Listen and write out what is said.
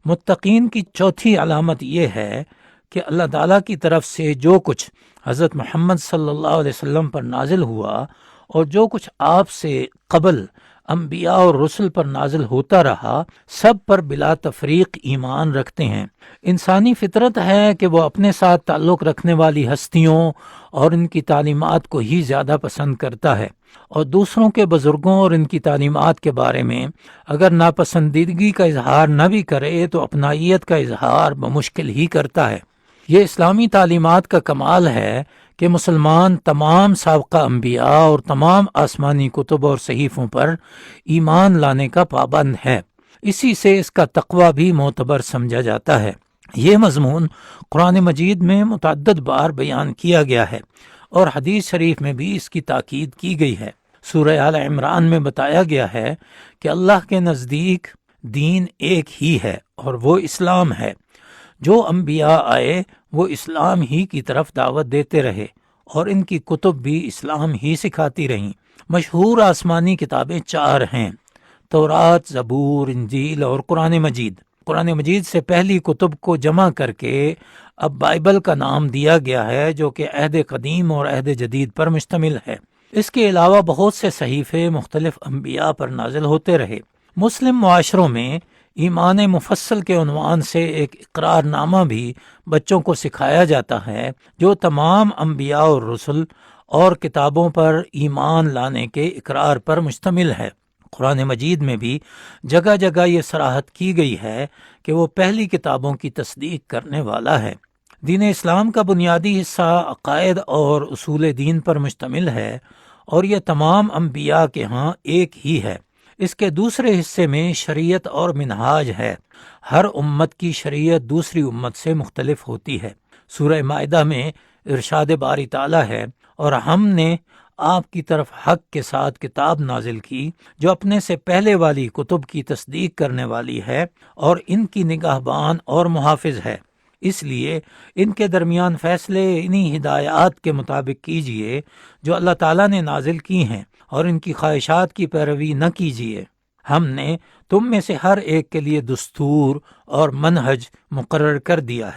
متقین کی چوتھی علامت یہ ہے کہ اللہ تعالیٰ کی طرف سے جو کچھ حضرت محمد صلی اللہ علیہ وسلم پر نازل ہوا اور جو کچھ آپ سے قبل انبیاء اور رسل پر نازل ہوتا رہا، سب پر بلا تفریق ایمان رکھتے ہیں۔ انسانی فطرت ہے کہ وہ اپنے ساتھ تعلق رکھنے والی ہستیوں اور ان کی تعلیمات کو ہی زیادہ پسند کرتا ہے، اور دوسروں کے بزرگوں اور ان کی تعلیمات کے بارے میں اگر ناپسندیدگی کا اظہار نہ بھی کرے تو اپنائیت کا اظہار بمشکل ہی کرتا ہے۔ یہ اسلامی تعلیمات کا کمال ہے کہ مسلمان تمام سابقہ انبیاء اور تمام آسمانی کتب اور صحیفوں پر ایمان لانے کا پابند ہے۔ اسی سے اس کا تقوی بھی معتبر سمجھا جاتا ہے۔ یہ مضمون قرآن مجید میں متعدد بار بیان کیا گیا ہے اور حدیث شریف میں بھی اس کی تاکید کی گئی ہے۔ سورہ آل عمران میں بتایا گیا ہے کہ اللہ کے نزدیک دین ایک ہی ہے اور وہ اسلام ہے۔ جو انبیاء آئے وہ اسلام ہی کی طرف دعوت دیتے رہے اور ان کی کتب بھی اسلام ہی سکھاتی رہیں۔ مشہور آسمانی کتابیں 4 ہیں: تورات، زبور، انجیل اور قرآن مجید۔ قرآن مجید سے پہلی کتب کو جمع کر کے اب بائبل کا نام دیا گیا ہے، جو کہ عہد قدیم اور عہد جدید پر مشتمل ہے۔ اس کے علاوہ بہت سے صحیفے مختلف انبیاء پر نازل ہوتے رہے۔ مسلم معاشروں میں ایمان مفصل کے عنوان سے ایک اقرار نامہ بھی بچوں کو سکھایا جاتا ہے، جو تمام انبیاء اور رسل اور کتابوں پر ایمان لانے کے اقرار پر مشتمل ہے۔ قرآن مجید میں بھی جگہ جگہ یہ صراحت کی گئی ہے کہ وہ پہلی کتابوں کی تصدیق کرنے والا ہے۔ دین اسلام کا بنیادی حصہ عقائد اور اصول دین پر مشتمل ہے، اور یہ تمام انبیاء کے ہاں ایک ہی ہے۔ اس کے دوسرے حصے میں شریعت اور منہاج ہے۔ ہر امت کی شریعت دوسری امت سے مختلف ہوتی ہے۔ سورہ مائدہ میں ارشاد باری تعالیٰ ہے، اور ہم نے آپ کی طرف حق کے ساتھ کتاب نازل کی جو اپنے سے پہلے والی کتب کی تصدیق کرنے والی ہے اور ان کی نگہبان اور محافظ ہے۔ اس لیے ان کے درمیان فیصلے انہی ہدایات کے مطابق کیجیے جو اللہ تعالیٰ نے نازل کی ہیں، اور ان کی خواہشات کی پیروی نہ کیجیے۔ ہم نے تم میں سے ہر ایک کے لیے دستور اور منہج مقرر کر دیا ہے۔